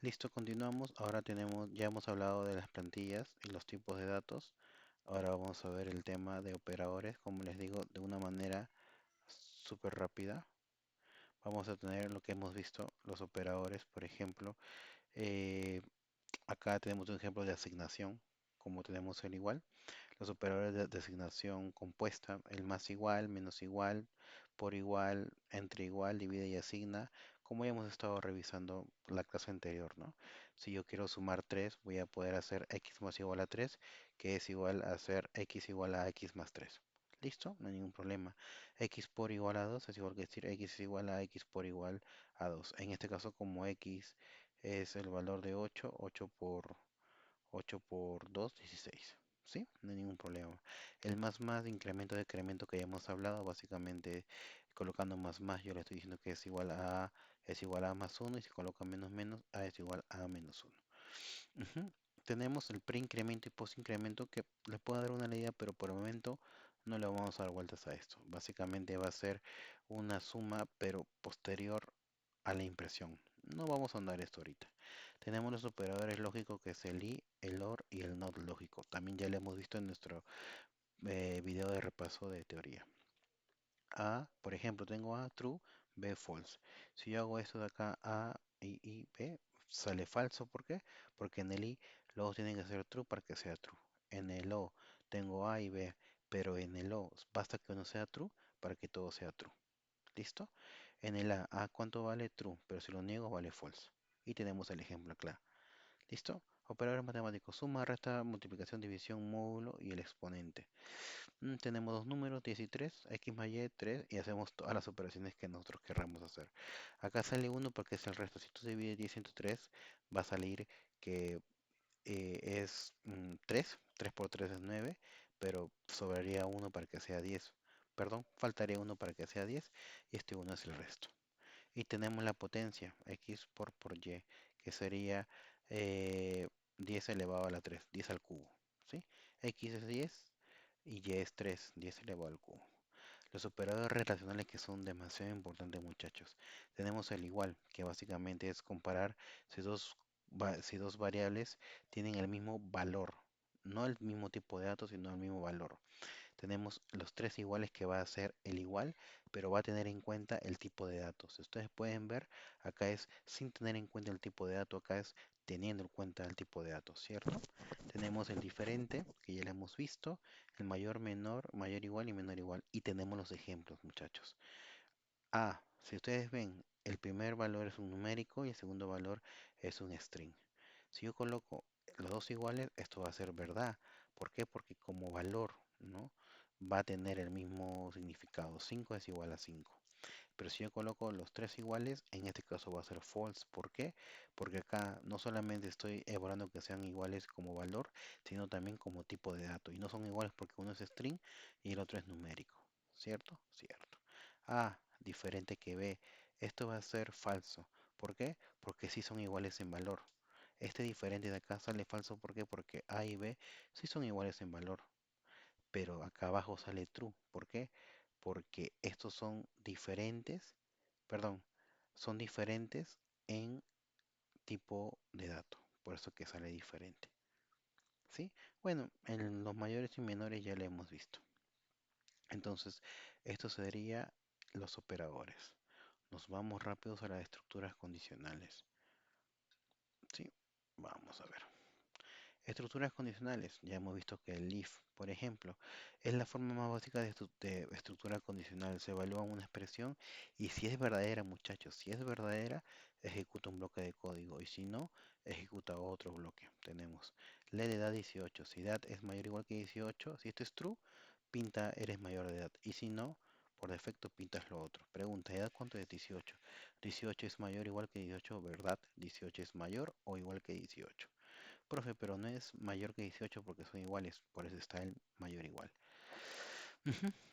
Listo, continuamos. Ahora ya hemos hablado de las plantillas y los tipos de datos. Ahora vamos a ver el tema de operadores, como les digo, de una manera súper rápida. Vamos a tener lo que hemos visto, los operadores, por ejemplo. eh, Acá tenemos un ejemplo de asignación, como tenemos el igual. Los operadores de asignación compuesta, el más igual, menos igual, por igual, entre igual, divide y asigna, como ya hemos estado revisando la clase anterior, ¿no? Si yo quiero sumar 3, voy a poder hacer x más igual a 3, que es igual a hacer x igual a x más 3. ¿Listo? No hay ningún problema. X por igual a 2 es igual que decir x es igual a x por igual a 2. En este caso, como x es el valor de 8, 8 por 2, 16. ¿Sí? No hay ningún problema. El más de incremento de decremento que ya hemos hablado, básicamente colocando más, yo le estoy diciendo que es igual a más uno, y si coloca menos, a es igual a menos uno. Ujú. Tenemos el preincremento y postincremento que le puedo dar una idea, pero por el momento no le vamos a dar vueltas a esto. Básicamente va a ser una suma, pero posterior a la impresión. No vamos a andar esto ahorita. Tenemos los operadores lógicos que es el i, el or y el not lógico. También ya lo hemos visto en nuestro video de repaso de teoría. A, por ejemplo, tengo A true, B false. Si yo hago esto de acá, A y B, sale falso. ¿Por qué? Porque en el I los dos tienen que ser true para que sea true. En el O tengo A y B, pero en el O basta que uno sea true para que todo sea true. ¿Listo? En el A, ¿cuánto vale true? Pero si lo niego, vale false. Y tenemos el ejemplo claro. ¿Listo? Operadores matemáticos, suma, resta, multiplicación, división, módulo y el exponente. Tenemos dos números, 10 y 3, x más y, 3, y hacemos todas las operaciones que nosotros querramos hacer. Acá sale 1 porque es el resto. Si tú divides 10 entre 3, va a salir que es 3. 3 por 3 es 9, pero sobraría 1 para que sea 10. Perdón, faltaría 1 para que sea 10, y este 1 es el resto. Y tenemos la potencia, x por y, que sería 10 elevado a la 3, 10 al cubo. ¿Sí? X es 10 y y es 3, 10 elevado al cubo. Los operadores relacionales que son demasiado importantes, muchachos. Tenemos el igual, que básicamente es comparar si dos variables tienen el mismo valor. No el mismo tipo de datos, sino el mismo valor. Tenemos los tres iguales que va a ser el igual, pero va a tener en cuenta el tipo de datos. Si ustedes pueden ver, acá es sin tener en cuenta el tipo de dato, acá es teniendo en cuenta el tipo de datos, ¿cierto? Tenemos el diferente, que ya lo hemos visto, el mayor, menor, mayor igual y menor igual. Y tenemos los ejemplos, muchachos. Si ustedes ven, el primer valor es un numérico y el segundo valor es un string. Si yo coloco los dos iguales, esto va a ser verdad. ¿Por qué? Porque como valor, ¿no? Va a tener el mismo significado. 5 es igual a 5. Pero si yo coloco los tres iguales, en este caso va a ser false. ¿Por qué? Porque acá no solamente estoy evaluando que sean iguales como valor, sino también como tipo de dato. Y no son iguales porque uno es string y el otro es numérico. ¿Cierto? Cierto. Diferente que B. Esto va a ser falso. ¿Por qué? Porque sí son iguales en valor. Este diferente de acá sale falso. ¿Por qué? Porque A y B sí son iguales en valor. Pero acá abajo sale true. ¿Por qué? Porque estos son diferentes, perdón, son diferentes en tipo de dato. Por eso que sale diferente. ¿Sí? Bueno, en los mayores y menores ya lo hemos visto. Entonces, esto sería los operadores. Nos vamos rápidos a las estructuras condicionales. ¿Sí? Vamos a ver. Estructuras condicionales. Ya hemos visto que el if, por ejemplo, es la forma más básica de estructura condicional. Se evalúa una expresión y si es verdadera, muchachos, si es verdadera, ejecuta un bloque de código y si no, ejecuta otro bloque. Tenemos LED de edad 18. Si edad es mayor o igual que 18, si esto es true, pinta eres mayor de edad. Y si no, por defecto pintas lo otro. Pregunta, ¿edad cuánto es 18? 18 es mayor o igual que 18, ¿verdad? 18 es mayor o igual que 18. Profe, pero no es mayor que 18 porque son iguales, por eso está el mayor igual.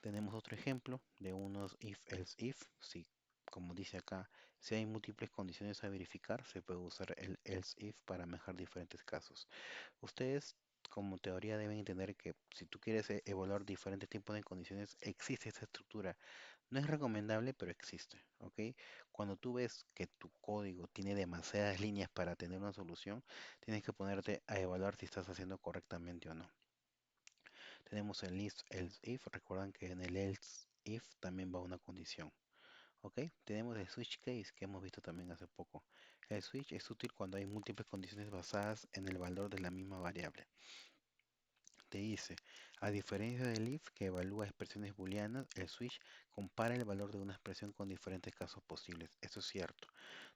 Tenemos otro ejemplo de unos if, else if. Si, como dice acá, si hay múltiples condiciones a verificar, se puede usar el else if para manejar diferentes casos. Ustedes, como teoría, deben entender que si tú quieres evaluar diferentes tipos de condiciones, existe esta estructura. No es recomendable, pero existe, ¿ok? Cuando tú ves que tu código tiene demasiadas líneas para tener una solución, tienes que ponerte a evaluar si estás haciendo correctamente o no. Tenemos el if, else if, recuerdan que en el else if también va una condición, ¿ok? Tenemos el switch case que hemos visto también hace poco. El switch es útil cuando hay múltiples condiciones basadas en el valor de la misma variable. Te dice, a diferencia del if que evalúa expresiones booleanas, el switch compara el valor de una expresión con diferentes casos posibles. Eso es cierto.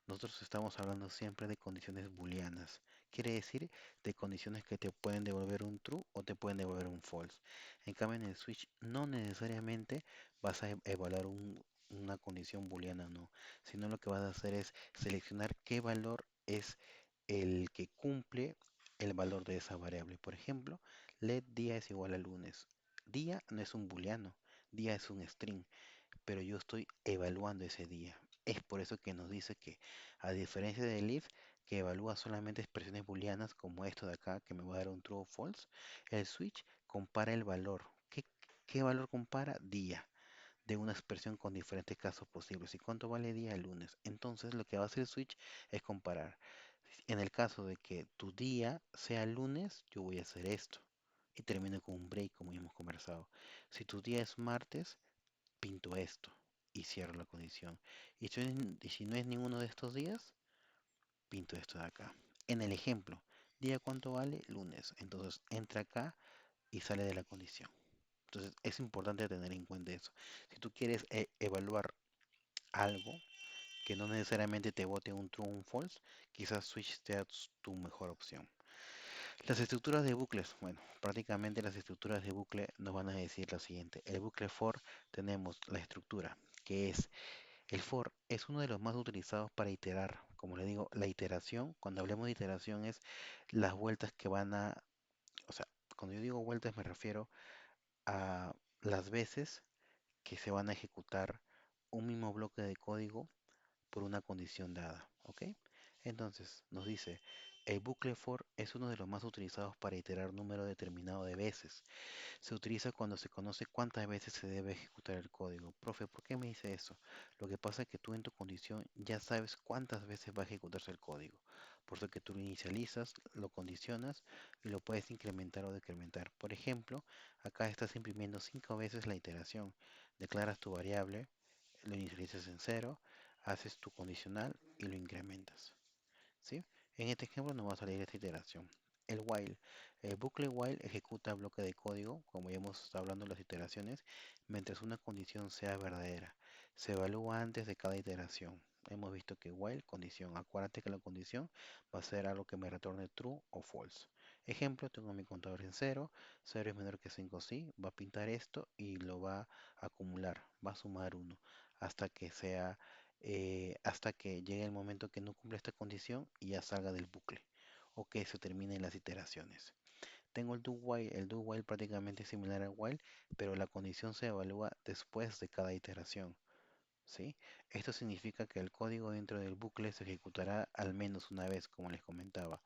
Nosotros estamos hablando siempre de condiciones booleanas. Quiere decir de condiciones que te pueden devolver un true o te pueden devolver un false. En cambio, en el switch no necesariamente vas a evaluar una condición booleana o no, sino lo que vas a hacer es seleccionar qué valor es el que cumple el valor de esa variable. Por ejemplo, let día es igual a lunes. Día no es un booleano, día es un string, pero yo estoy evaluando ese día. Es por eso que nos dice que, a diferencia del if, que evalúa solamente expresiones booleanas como esto de acá, que me va a dar un true o false, el switch compara el valor. ¿Qué valor compara? Día de una expresión con diferentes casos posibles. ¿Y cuánto vale día el lunes? Entonces lo que va a hacer el switch es comparar. En el caso de que tu día sea lunes, yo voy a hacer esto. Y termino con un break, como ya hemos conversado. Si tu día es martes, pinto esto y cierro la condición. Y si no es ninguno de estos días, pinto esto de acá. En el ejemplo, día cuánto vale, lunes. Entonces entra acá y sale de la condición. Entonces es importante tener en cuenta eso. Si tú quieres evaluar algo que no necesariamente te bote un true o un false, quizás switch sea tu mejor opción. Las estructuras de bucles, bueno, prácticamente las estructuras de bucle nos van a decir lo siguiente. El bucle for tenemos la estructura, que es el for es uno de los más utilizados para iterar. Como le digo, la iteración, cuando hablemos de iteración es las vueltas que van a, o sea, cuando yo digo vueltas me refiero a las veces que se van a ejecutar un mismo bloque de código por una condición dada, ¿ok? Entonces nos dice, el bucle for es uno de los más utilizados para iterar número determinado de veces. Se utiliza cuando se conoce cuántas veces se debe ejecutar el código. Profe, ¿por qué me dice eso? Lo que pasa es que tú en tu condición ya sabes cuántas veces va a ejecutarse el código. Por eso que tú lo inicializas, lo condicionas y lo puedes incrementar o decrementar. Por ejemplo, acá estás imprimiendo 5 veces la iteración. Declaras tu variable, lo inicializas en cero, haces tu condicional y lo incrementas. ¿Sí? En este ejemplo nos va a salir esta iteración. El while. El bucle while ejecuta bloque de código, como ya hemos estado hablando de las iteraciones, mientras una condición sea verdadera. Se evalúa antes de cada iteración. Hemos visto que while, condición. Acuérdate que la condición va a ser algo que me retorne true o false. Ejemplo, tengo mi contador en cero, cero es menor que 5 sí, va a pintar esto y lo va a acumular, va a sumar uno hasta que sea hasta que llegue el momento que no cumpla esta condición y ya salga del bucle o que se terminen las iteraciones. Tengo el do while prácticamente similar al while, pero la condición se evalúa después de cada iteración, ¿sí? Esto significa que el código dentro del bucle se ejecutará al menos una vez, como les comentaba,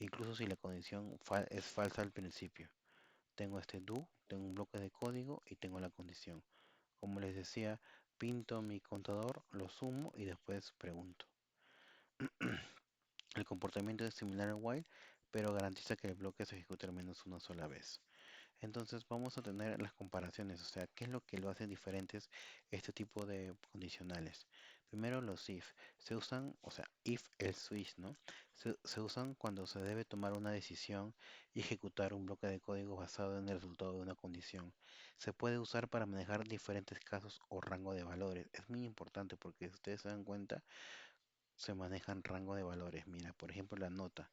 incluso si la condición es falsa al principio. Tengo este do, tengo un bloque de código y tengo la condición. Como les decía, pinto mi contador, lo sumo y después pregunto. El comportamiento es similar al while, pero garantiza que el bloque se ejecute al menos una sola vez. Entonces vamos a tener las comparaciones, o sea, qué es lo que lo hace diferentes este tipo de condicionales. Primero los if, se usan, o sea, if el switch, ¿no? Se usan cuando se debe tomar una decisión y ejecutar un bloque de código basado en el resultado de una condición. Se puede usar para manejar diferentes casos o rango de valores. Es muy importante porque si ustedes se dan cuenta, se manejan rango de valores. Mira, por ejemplo, la nota.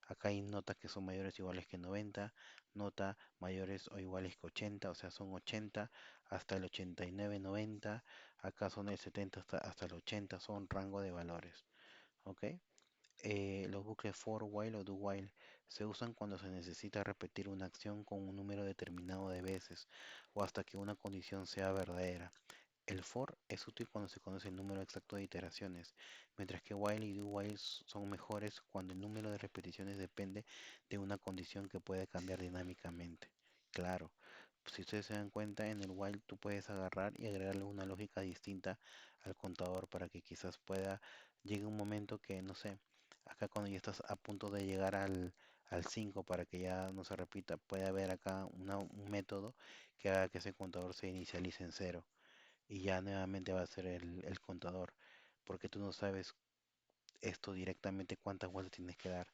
Acá hay notas que son mayores o iguales que 90, nota mayores o iguales que 80, o sea, son 80 hasta el 89, 90. Acá son el 70 hasta el 80, son rango de valores. ¿Ok? Los bucles for while o do while se usan cuando se necesita repetir una acción con un número determinado de veces o hasta que una condición sea verdadera. El for es útil cuando se conoce el número exacto de iteraciones, mientras que while y do while son mejores cuando el número de repeticiones depende de una condición que puede cambiar dinámicamente. Claro, Si ustedes se dan cuenta, en el while tú puedes agarrar y agregarle una lógica distinta al contador para que quizás pueda, llegue un momento que, no sé, acá cuando ya estás a punto de llegar al 5 para que ya no se repita, puede haber acá un método que haga que ese contador se inicialice en cero y ya nuevamente va a ser el contador, porque tú no sabes esto directamente cuántas vueltas tienes que dar.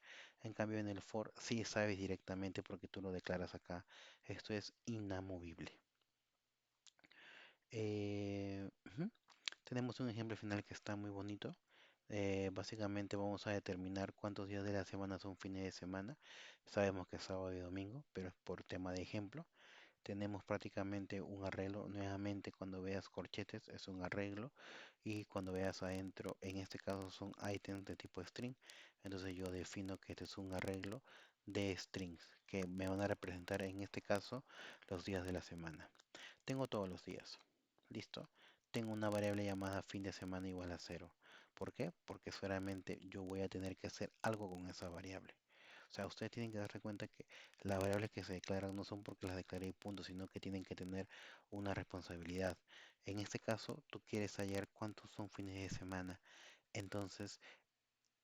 En cambio, en el for sí sabes directamente porque tú lo declaras acá. Esto es inamovible. Ujú. Tenemos un ejemplo final que está muy bonito. Básicamente vamos a determinar cuántos días de la semana son fines de semana. Sabemos que es sábado y domingo, pero es por tema de ejemplo. Tenemos prácticamente un arreglo. Nuevamente, cuando veas corchetes es un arreglo. Y cuando veas adentro, en este caso son items de tipo string. Entonces yo defino que este es un arreglo de strings que me van a representar en este caso los días de la semana. Tengo todos los días. ¿Listo? Tengo una variable llamada fin de semana igual a cero. ¿Por qué? Porque solamente yo voy a tener que hacer algo con esa variable. O sea, ustedes tienen que darse cuenta que las variables que se declaran no son porque las declaré y punto, sino que tienen que tener una responsabilidad. En este caso, tú quieres hallar cuántos son fines de semana. Entonces,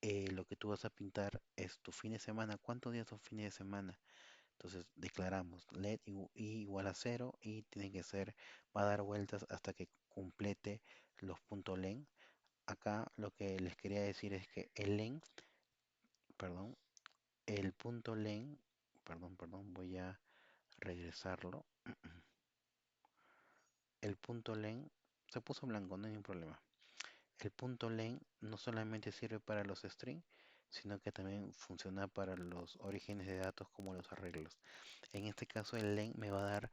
lo que tú vas a pintar es tu fin de semana. ¿Cuántos días son fines de semana? Entonces declaramos let i igual a cero y tiene que ser, va a dar vueltas hasta que complete los puntos len. Acá lo que les quería decir es que el len, perdón, el punto len, perdón, voy a regresarlo. El punto len se puso blanco, no hay ningún problema. El punto len no solamente sirve para los strings, sino que también funciona para los orígenes de datos como los arreglos. En este caso el len me va a dar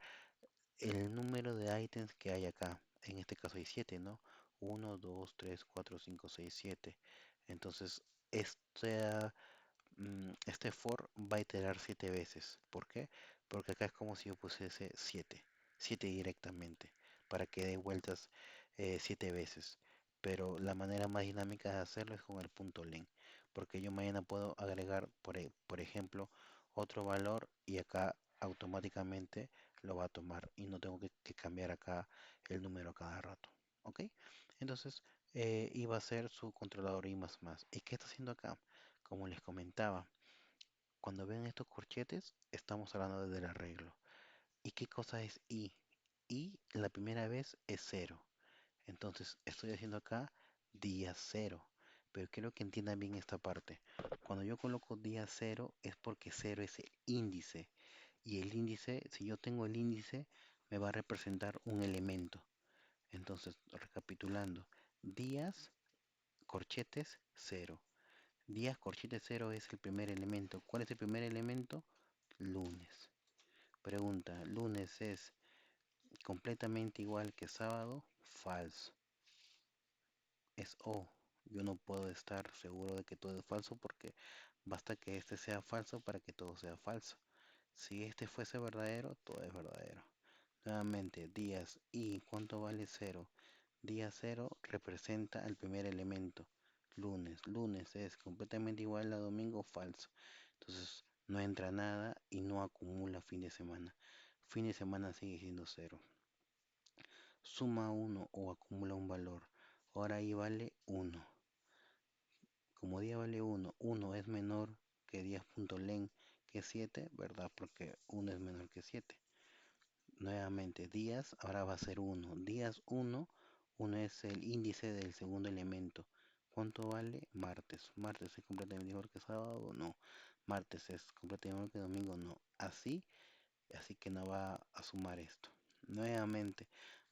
el número de ítems que hay acá. En este caso hay 7, ¿no? Uno, 2, 3, 4, 5, 6, 7. Entonces, esta, este for va a iterar 7 veces. ¿Por qué? Porque acá es como si yo pusiese 7, 7 directamente, para que dé vueltas 7 veces. Pero la manera más dinámica de hacerlo es con el punto len, porque yo mañana puedo agregar, por ejemplo, otro valor y acá automáticamente lo va a tomar y no tengo que cambiar acá el número cada rato. ¿Ok? Entonces, iba a ser su controlador I más más. ¿Y qué está haciendo acá? Como les comentaba, cuando ven estos corchetes, estamos hablando del arreglo. ¿Y qué cosa es I? I la primera vez es cero. Entonces estoy haciendo acá día cero. Pero quiero que entiendan bien esta parte. Cuando yo coloco día cero es porque cero es el índice. Y el índice, si yo tengo el índice, me va a representar un elemento. Entonces, recapitulando, días, corchetes, cero. Días corchete cero es el primer elemento. ¿Cuál es el primer elemento? Lunes. Pregunta, ¿lunes es completamente igual que sábado? Falso. Es O. Yo no puedo estar seguro de que todo es falso porque basta que este sea falso para que todo sea falso. Si este fuese verdadero, todo es verdadero. Nuevamente, días y ¿cuánto vale cero? Día cero representa el primer elemento. Lunes. Lunes es completamente igual a domingo, falso. Entonces no entra nada y no acumula fin de semana. Fin de semana sigue siendo cero. Suma uno o acumula un valor. Ahora ahí vale uno. Como día vale uno, uno es menor que días.len que es 7, ¿verdad? Porque uno es menor que 7. Nuevamente, días, ahora va a ser uno. Días uno, uno es el índice del segundo elemento. ¿Cuánto vale? Martes. ¿Martes es completamente igual que sábado? No. Martes es completamente igual que domingo? No. Así que no va a sumar esto. Nuevamente,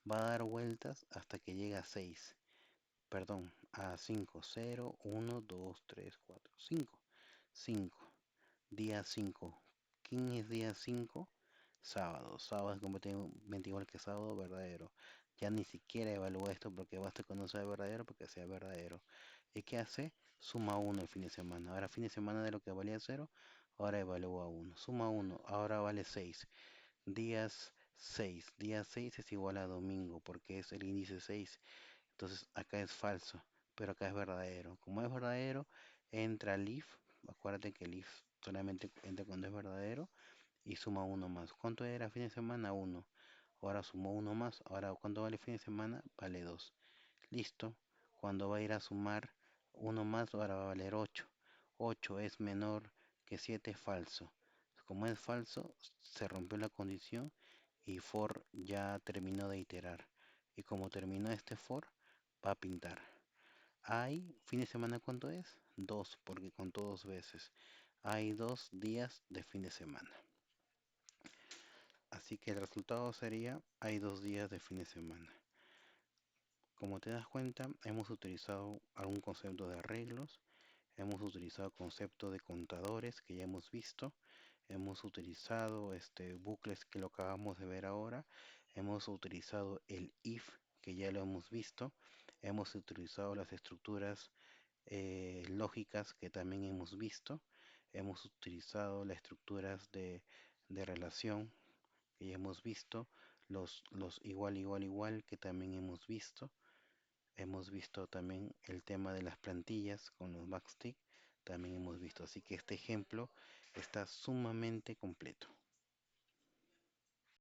va a dar vueltas hasta que llegue a 6. Perdón, a 5. 0, 1, 2, 3, 4, 5. 5. Día 5. ¿Quién es día 5? Sábado. Sábado es completamente igual que sábado verdadero. Ya ni siquiera evalúa esto porque basta con no sea verdadero porque sea verdadero. ¿Y qué hace? Suma uno el fin de semana. Ahora fin de semana de lo que valía cero, ahora evalúa uno. Suma uno, ahora vale 6. Días 6. Día 6 es igual a domingo porque es el índice 6. Entonces acá es falso, pero acá es verdadero. Como es verdadero, entra el if. Acuérdate que el if solamente entra cuando es verdadero y suma uno más. ¿Cuánto era fin de semana? Uno. ahora sumó uno más, ahora cuando vale fin de semana vale 2. Listo, cuando va a ir a sumar uno más, ahora va a valer 8. 8 es menor que 7, falso. Como es falso, se rompió la condición y for ya terminó de iterar. Y como terminó este for, va a pintar. Hay fin de semana, ¿cuánto es? 2, porque contó dos veces. Hay 2 días de fin de semana. Así que el resultado sería, hay 2 días de fin de semana. Como te das cuenta, hemos utilizado algún concepto de arreglos, hemos utilizado concepto de contadores que ya hemos visto, hemos utilizado bucles que lo acabamos de ver ahora, hemos utilizado el if que ya lo hemos visto, hemos utilizado las estructuras lógicas que también hemos visto, hemos utilizado las estructuras de relación que ya hemos visto, los igual, igual, igual que también hemos visto. Hemos visto también el tema de las plantillas con los backstick, también hemos visto. Así que este ejemplo está sumamente completo.